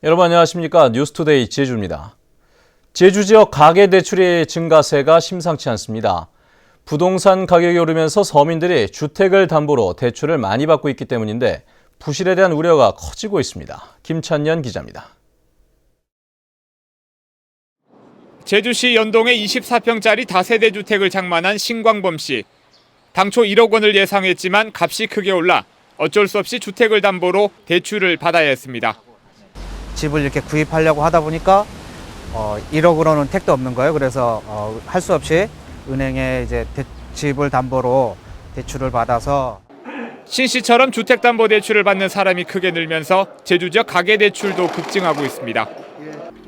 여러분 안녕하십니까? 뉴스투데이 제주입니다. 제주 지역 가계대출의 증가세가 심상치 않습니다. 부동산 가격이 오르면서 서민들이 주택을 담보로 대출을 많이 받고 있기 때문인데 부실에 대한 우려가 커지고 있습니다. 김찬년 기자입니다. 제주시 연동에 24평짜리 다세대 주택을 장만한 신광범 씨. 당초 1억 원을 예상했지만 값이 크게 올라 어쩔 수 없이 주택을 담보로 대출을 받아야 했습니다. 집을 이렇게 구입하려고 하다 보니까 1억으로는 택도 없는 거예요. 그래서 할 수 없이 은행에 이제 집을 담보로 대출을 받아서. 신 씨처럼 주택담보대출을 받는 사람이 크게 늘면서 제주 지역 가계대출도 급증하고 있습니다.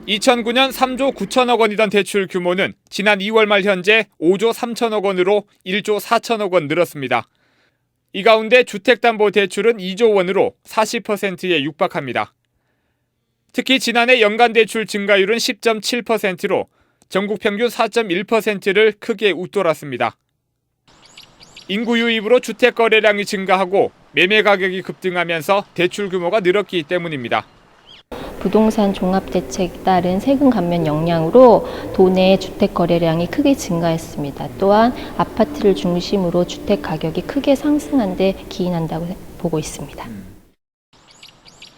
2009년 3조 9천억 원이던 대출 규모는 지난 2월 말 현재 5조 3천억 원으로 1조 4천억 원 늘었습니다. 이 가운데 주택담보대출은 2조 원으로 40%에 육박합니다. 특히 지난해 연간 대출 증가율은 10.7%로 전국 평균 4.1%를 크게 웃돌았습니다. 인구 유입으로 주택 거래량이 증가하고 매매 가격이 급등하면서 대출 규모가 늘었기 때문입니다. 부동산 종합대책에 따른 세금 감면 역량으로 도내 주택 거래량이 크게 증가했습니다. 또한 아파트를 중심으로 주택 가격이 크게 상승한 데 기인한다고 보고 있습니다.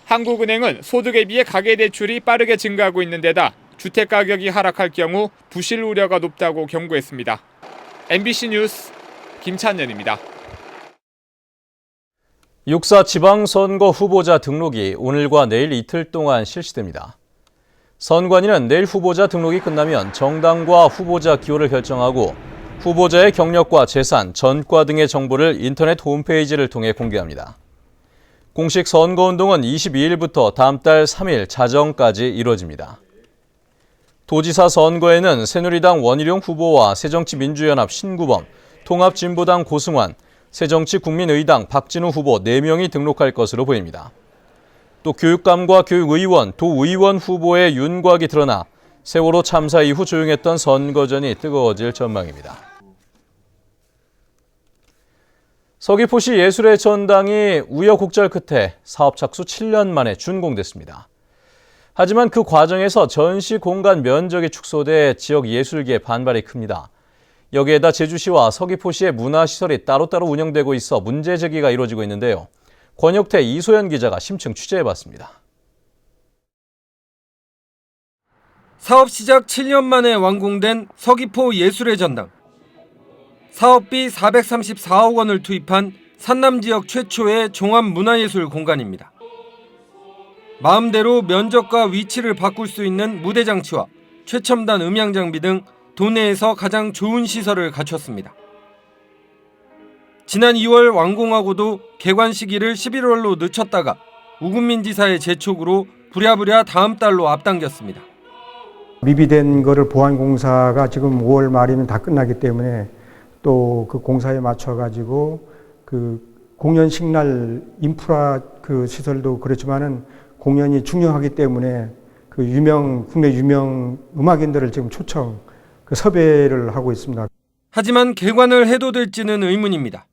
한국은행은 소득에 비해 가계대출이 빠르게 증가하고 있는 데다 주택 가격이 하락할 경우 부실 우려가 높다고 경고했습니다. MBC 뉴스 김찬년입니다. 6.4 지방선거 후보자 등록이 오늘과 내일 이틀 동안 실시됩니다. 선관위는 내일 후보자 등록이 끝나면 정당과 후보자 기호를 결정하고 후보자의 경력과 재산, 전과 등의 정보를 인터넷 홈페이지를 통해 공개합니다. 공식 선거운동은 22일부터 다음 달 3일 자정까지 이뤄집니다. 도지사 선거에는 새누리당 원희룡 후보와 새정치민주연합 신구범, 통합진보당 고승환, 새정치국민의당 박진우 후보 4명이 등록할 것으로 보입니다. 또 교육감과 교육의원, 도의원 후보의 윤곽이 드러나 세월호 참사 이후 조용했던 선거전이 뜨거워질 전망입니다. 서귀포시 예술의 전당이 우여곡절 끝에 사업 착수 7년 만에 준공됐습니다. 하지만 그 과정에서 전시 공간 면적이 축소돼 지역 예술계에 반발이 큽니다. 여기에다 제주시와 서귀포시의 문화시설이 따로따로 운영되고 있어 문제 제기가 이루어지고 있는데요. 권혁태, 이소연 기자가 심층 취재해봤습니다. 사업 시작 7년 만에 완공된 서귀포 예술의 전당. 사업비 434억 원을 투입한 산남 지역 최초의 종합문화예술 공간입니다. 마음대로 면적과 위치를 바꿀 수 있는 무대 장치와 최첨단 음향 장비 등 도내에서 가장 좋은 시설을 갖췄습니다. 지난 2월 완공하고도 개관 시기를 11월로 늦췄다가 우금민 지사의 재촉으로 부랴부랴 다음 달로 앞당겼습니다. 미비된 거를 보안공사가 지금 5월 말이면 다 끝나기 때문에 또 그 공사에 맞춰가지고 그 공연식 날 인프라 그 시설도 그렇지만은 공연이 중요하기 때문에 그 국내 유명 음악인들을 지금 초청 그 섭외를 하고 있습니다. 하지만 개관을 해도 될지는 의문입니다.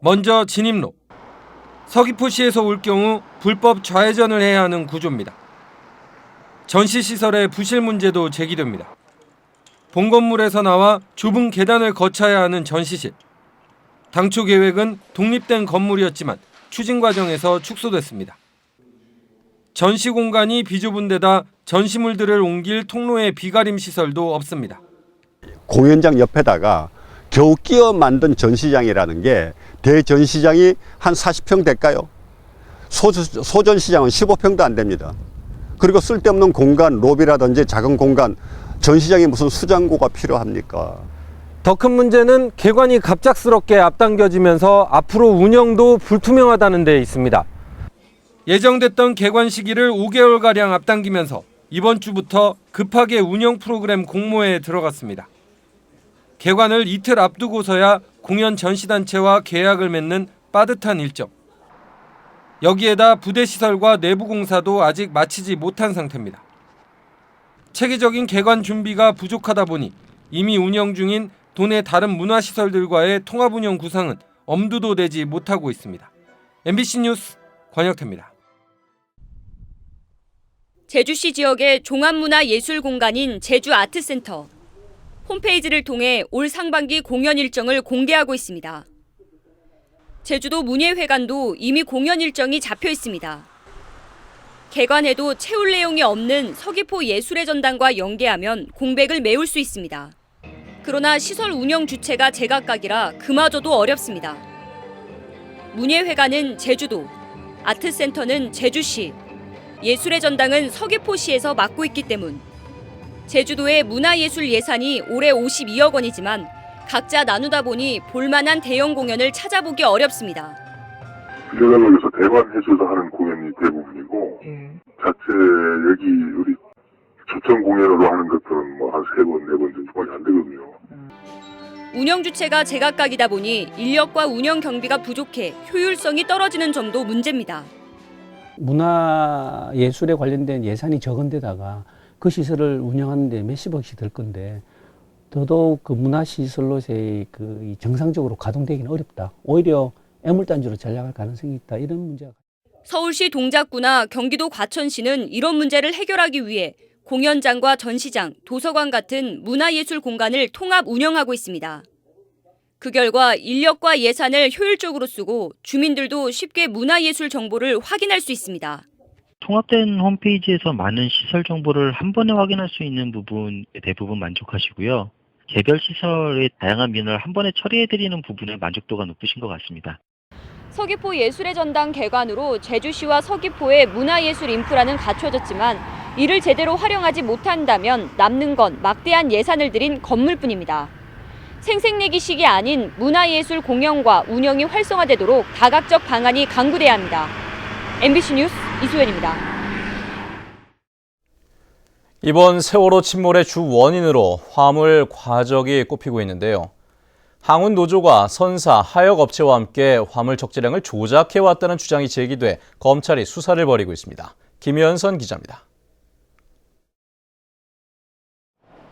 먼저 진입로. 서귀포시에서 올 경우 불법 좌회전을 해야 하는 구조입니다. 전시시설의 부실 문제도 제기됩니다. 본 건물에서 나와 좁은 계단을 거쳐야 하는 전시실. 당초 계획은 독립된 건물이었지만 추진 과정에서 축소됐습니다. 전시 공간이 비좁은 데다 전시물들을 옮길 통로의 비가림 시설도 없습니다. 공연장 옆에다가 겨우 끼워 만든 전시장이라는 게 대전시장이 한 40평 될까요? 소전시장은 15평도 안 됩니다. 그리고 쓸데없는 공간, 로비라든지 작은 공간, 전시장에 무슨 수장고가 필요합니까? 더 큰 문제는 개관이 갑작스럽게 앞당겨지면서 앞으로 운영도 불투명하다는 데 있습니다. 예정됐던 개관 시기를 5개월가량 앞당기면서 이번 주부터 급하게 운영 프로그램 공모에 들어갔습니다. 개관을 이틀 앞두고서야 공연 전시단체와 계약을 맺는 빠듯한 일정. 여기에다 부대시설과 내부 공사도 아직 마치지 못한 상태입니다. 체계적인 개관 준비가 부족하다 보니 이미 운영 중인 도내 다른 문화시설들과의 통합 운영 구상은 엄두도 내지 못하고 있습니다. MBC 뉴스 권혁태입니다. 제주시 지역의 종합문화예술공간인 제주아트센터. 홈페이지를 통해 올 상반기 공연 일정을 공개하고 있습니다. 제주도 문예회관도 이미 공연 일정이 잡혀 있습니다. 개관해도 채울 내용이 없는 서귀포 예술의 전당과 연계하면 공백을 메울 수 있습니다. 그러나 시설 운영 주체가 제각각이라 그마저도 어렵습니다. 문예회관은 제주도, 아트센터는 제주시, 예술의 전당은 서귀포시에서 맡고 있기 때문 제주도의 문화예술 예산이 올해 52억 원이지만 각자 나누다 보니 볼만한 대형 공연을 찾아보기 어렵습니다. 비례단록에서 대관해줘서 하는 공연이 대부분이고 자체 여기 우리 초청 공연으로 하는 것들은 뭐 한 3번, 4번 정도밖에 안 되거든요. 운영 주체가 제각각이다 보니 인력과 운영 경비가 부족해 효율성이 떨어지는 점도 문제입니다. 문화예술에 관련된 예산이 적은 데다가 그 시설을 운영하는데 몇십억씩 들 건데 더더욱 그 문화시설로서의 그 정상적으로 가동되기는 어렵다. 오히려 애물단지로 전락할 가능성이 있다. 이런 문제가. 서울시 동작구나 경기도 과천시는 이런 문제를 해결하기 위해 공연장과 전시장, 도서관 같은 문화예술 공간을 통합 운영하고 있습니다. 그 결과 인력과 예산을 효율적으로 쓰고 주민들도 쉽게 문화예술 정보를 확인할 수 있습니다. 통합된 홈페이지에서 많은 시설 정보를 한 번에 확인할 수 있는 부분에 대부분 만족하시고요. 개별 시설의 다양한 면을 한 번에 처리해드리는 부분에 만족도가 높으신 것 같습니다. 서귀포 예술의 전당 개관으로 제주시와 서귀포의 문화예술 인프라는 갖춰졌지만 이를 제대로 활용하지 못한다면 남는 건 막대한 예산을 들인 건물뿐입니다. 생색내기식이 아닌 문화예술 공연과 운영이 활성화되도록 다각적 방안이 강구돼야 합니다. MBC 뉴스 이소연입니다. 이번 세월호 침몰의 주 원인으로 화물 과적이 꼽히고 있는데요. 항운노조가 선사, 하역업체와 함께 화물 적재량을 조작해왔다는 주장이 제기돼 검찰이 수사를 벌이고 있습니다. 김현선 기자입니다.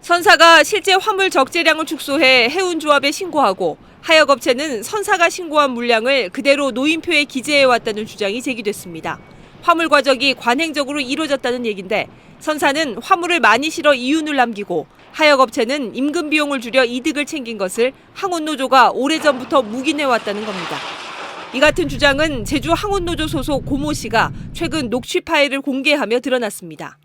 선사가 실제 화물 적재량을 축소해 해운조합에 신고하고 하역업체는 선사가 신고한 물량을 그대로 노인표에 기재해왔다는 주장이 제기됐습니다. 화물 과적이 관행적으로 이루어졌다는 얘긴데 선사는 화물을 많이 실어 이윤을 남기고 하역업체는 임금 비용을 줄여 이득을 챙긴 것을 항운노조가 오래전부터 묵인해왔다는 겁니다. 이 같은 주장은 제주 항운노조 소속 고모 씨가 최근 녹취 파일을 공개하며 드러났습니다.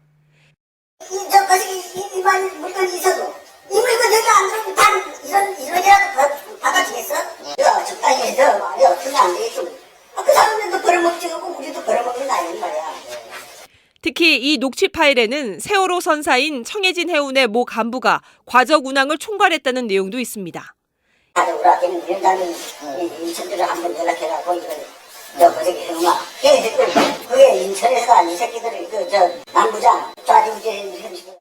이만 물건이 있어도 이 물건 여기 안 들어오면 단 이런이라도 받아주겠어? 야 적당히 해서 말이야. 그게 안 되겠어. 그 사람들도 벌어먹지 않고 우리도 벌어먹는 나이는 말이야. 특히 이 녹취 파일에는 세월호 선사인 청해진 해운의 모 간부가 과적 운항을 총괄했다는 내용도 있습니다. 가족으로는 위원장님 인천들을 한번 연락해가지고 이걸 저기 해운아 그게 인천에서가 이 새끼들이 저 남부장 좌지우지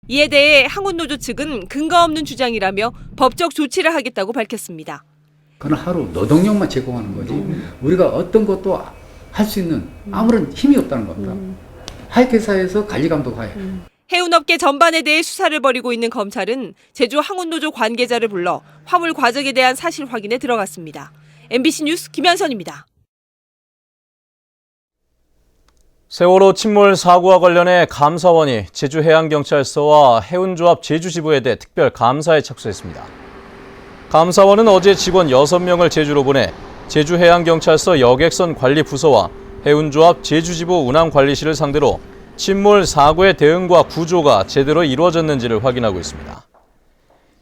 이에 대해 항운노조 측은 근거 없는 주장이라며 법적 조치를 하겠다고 밝혔습니다. 그건 하루 노동력만 제공하는 거지 우리가 어떤 것도 할 수 있는 아무런 힘이 없다는 겁니다. 하역회사에서 관리감독하에. 해운업계 전반에 대해 수사를 벌이고 있는 검찰은 제주 항운노조 관계자를 불러 화물 과적에 대한 사실 확인에 들어갔습니다. MBC 뉴스 김현선입니다. 세월호 침몰 사고와 관련해 감사원이 제주해양경찰서와 해운조합 제주지부에 대해 특별 감사에 착수했습니다. 감사원은 어제 직원 6명을 제주로 보내 제주해양경찰서 여객선 관리부서와 해운조합 제주지부 운항관리실을 상대로 침몰 사고의 대응과 구조가 제대로 이루어졌는지를 확인하고 있습니다.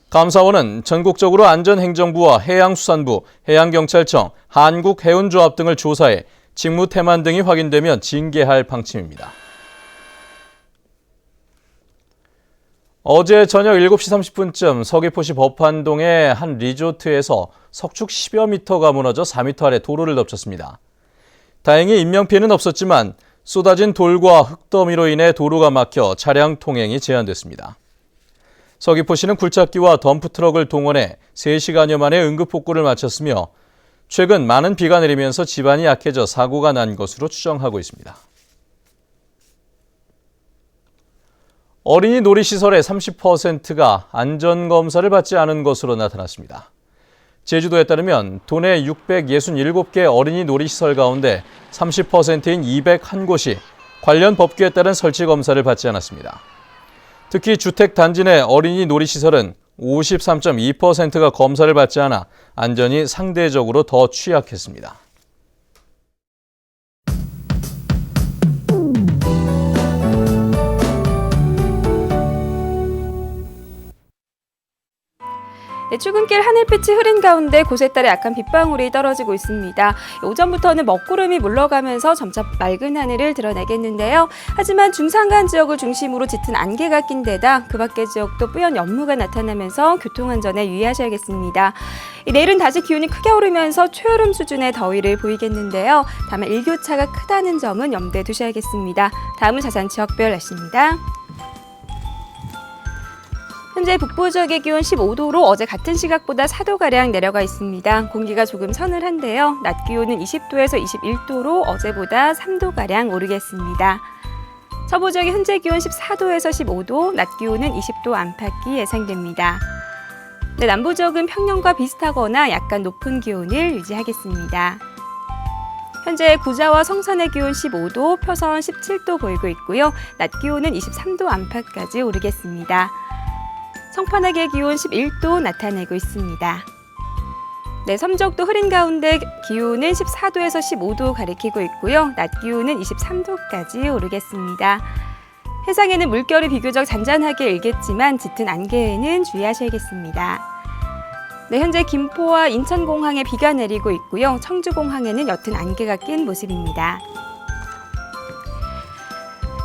감사원은 전국적으로 안전행정부와 해양수산부, 해양경찰청, 한국해운조합 등을 조사해 직무 태만 등이 확인되면 징계할 방침입니다. 어제 저녁 7시 30분쯤 서귀포시 법한동의 한 리조트에서 석축 10여 미터가 무너져 4미터 아래 도로를 덮쳤습니다. 다행히 인명피해는 없었지만 쏟아진 돌과 흙더미로 인해 도로가 막혀 차량 통행이 제한됐습니다. 서귀포시는 굴착기와 덤프트럭을 동원해 3시간여 만에 응급복구를 마쳤으며 최근 많은 비가 내리면서 지반이 약해져 사고가 난 것으로 추정하고 있습니다. 어린이 놀이시설의 30%가 안전검사를 받지 않은 것으로 나타났습니다. 제주도에 따르면 도내 667개 어린이 놀이시설 가운데 30%인 201곳이 관련 법규에 따른 설치 검사를 받지 않았습니다. 특히 주택 단지 내 어린이 놀이시설은 53.2%가 검사를 받지 않아 안전이 상대적으로 더 취약했습니다. 네, 출근길 하늘빛이 흐린 가운데 곳에 따라 약한 빗방울이 떨어지고 있습니다. 오전부터는 먹구름이 물러가면서 점차 맑은 하늘을 드러내겠는데요. 하지만 중산간 지역을 중심으로 짙은 안개가 낀 데다 그 밖의 지역도 뿌연 연무가 나타나면서 교통안전에 유의하셔야겠습니다. 내일은 다시 기온이 크게 오르면서 초여름 수준의 더위를 보이겠는데요. 다만 일교차가 크다는 점은 염두에 두셔야겠습니다. 다음은 자세한 지역별 날씨입니다. 현재 북부 지역의 기온 15도로 어제 같은 시각보다 4도가량 내려가 있습니다. 공기가 조금 서늘한데요. 낮 기온은 20도에서 21도로 어제보다 3도가량 오르겠습니다. 서부 지역의 현재 기온 14도에서 15도, 낮 기온은 20도 안팎이 예상됩니다. 네, 남부 지역은 평년과 비슷하거나 약간 높은 기온을 유지하겠습니다. 현재 구자와 성산의 기온 15도, 표선 17도 보이고 있고요. 낮 기온은 23도 안팎까지 오르겠습니다. 성판악의 기온 11도 나타내고 있습니다. 네, 섬적도 흐린 가운데 기온은 14도에서 15도 가리키고 있고요. 낮 기온은 23도까지 오르겠습니다. 해상에는 물결이 비교적 잔잔하게 일겠지만 짙은 안개에는 주의하셔야겠습니다. 네, 현재 김포와 인천공항에 비가 내리고 있고요. 청주공항에는 옅은 안개가 낀 모습입니다.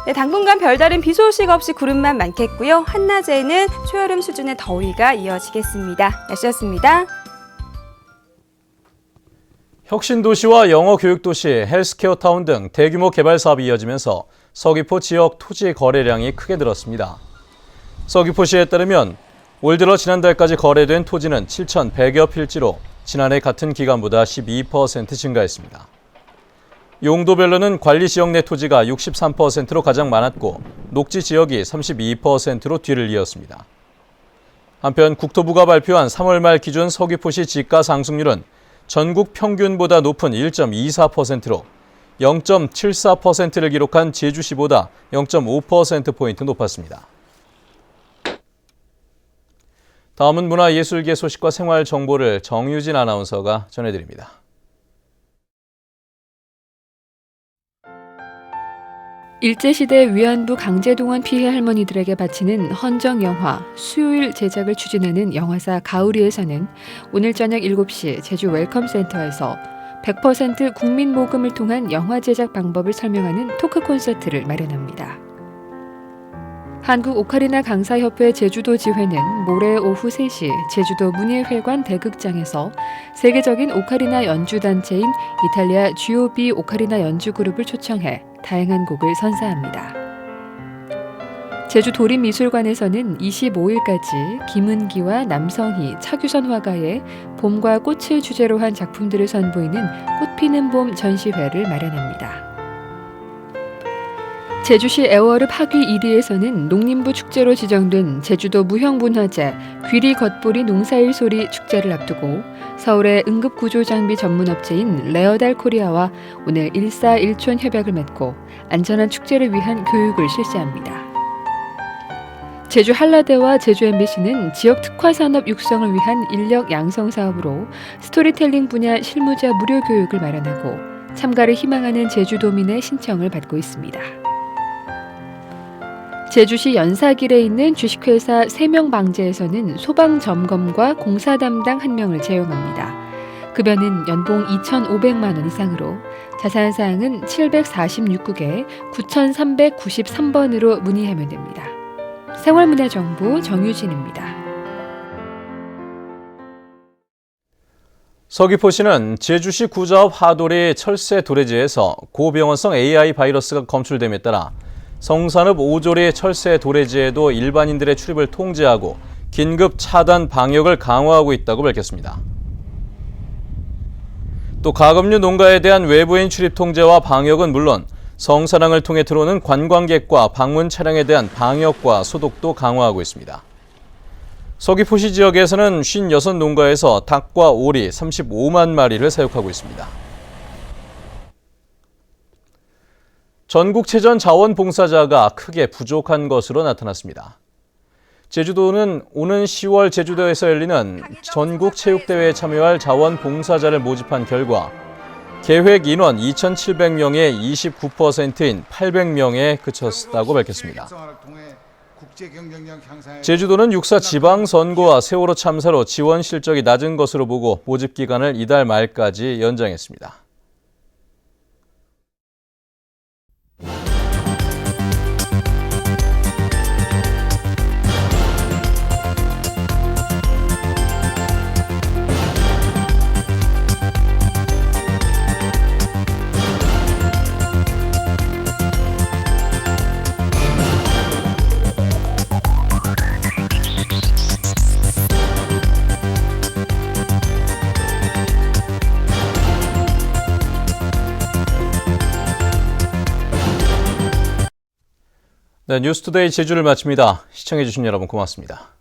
네, 당분간 별다른 비 소식 없이 구름만 많겠고요. 한낮에는 초여름 수준의 더위가 이어지겠습니다. 날씨였습니다. 혁신도시와 영어교육도시, 헬스케어타운 등 대규모 개발 사업이 이어지면서 서귀포 지역 토지 거래량이 크게 늘었습니다. 서귀포시에 따르면 올 들어 지난달까지 거래된 토지는 7,100여 필지로 지난해 같은 기간보다 12% 증가했습니다. 용도별로는 관리지역 내 토지가 63%로 가장 많았고 녹지 지역이 32%로 뒤를 이었습니다. 한편 국토부가 발표한 3월 말 기준 서귀포시 지가 상승률은 전국 평균보다 높은 1.24%로 0.74%를 기록한 제주시보다 0.5%포인트 높았습니다. 다음은 문화예술계 소식과 생활 정보를 정유진 아나운서가 전해드립니다. 일제시대 위안부 강제동원 피해 할머니들에게 바치는 헌정영화 수요일 제작을 추진하는 영화사 가우리에서는 오늘 저녁 7시 제주 웰컴센터에서 100% 국민 모금을 통한 영화 제작 방법을 설명하는 토크 콘서트를 마련합니다. 한국 오카리나 강사협회 제주도 지회는 모레 오후 3시 제주도 문예회관 대극장에서 세계적인 오카리나 연주단체인 이탈리아 GOB 오카리나 연주그룹을 초청해 다양한 곡을 선사합니다. 제주 도립미술관에서는 25일까지 김은기와 남성희, 차규선 화가의 봄과 꽃을 주제로 한 작품들을 선보이는 꽃피는 봄 전시회를 마련합니다. 제주시 애월읍 하귀 1위에서는 농림부 축제로 지정된 제주도 무형문화재 귀리 겉보리 농사일 소리 축제를 앞두고 서울의 응급구조장비 전문업체인 레어달 코리아와 오늘 1사1촌 협약을 맺고 안전한 축제를 위한 교육을 실시합니다. 제주 한라대와 제주 MBC는 지역 특화 산업 육성을 위한 인력 양성 사업으로 스토리텔링 분야 실무자 무료 교육을 마련하고 참가를 희망하는 제주도민의 신청을 받고 있습니다. 제주시 연사길에 있는 주식회사 3명 방제에서는 소방점검과 공사 담당 1명을 채용합니다. 급여는 연봉 2,500만 원 이상으로 자세한 사항은 746국에 9393번으로 문의하면 됩니다. 생활문화정보 정유진입니다. 서귀포시는 제주시 구자읍 하도리 철새 도래지에서 고병원성 AI 바이러스가 검출됨에 따라 성산읍 오조리 철새 도래지에도 일반인들의 출입을 통제하고 긴급 차단 방역을 강화하고 있다고 밝혔습니다. 또 가금류 농가에 대한 외부인 출입 통제와 방역은 물론 성산항을 통해 들어오는 관광객과 방문 차량에 대한 방역과 소독도 강화하고 있습니다. 서귀포시 지역에서는 56농가에서 닭과 오리 35만 마리를 사육하고 있습니다. 전국체전 자원봉사자가 크게 부족한 것으로 나타났습니다. 제주도는 오는 10월 제주도에서 열리는 전국체육대회에 참여할 자원봉사자를 모집한 결과 계획 인원 2,700명의 29%인 800명에 그쳤다고 밝혔습니다. 제주도는 6.4 지방선거와 세월호 참사로 지원 실적이 낮은 것으로 보고 모집 기간을 이달 말까지 연장했습니다. 네, 뉴스투데이 제주를 마칩니다. 시청해주신 여러분 고맙습니다.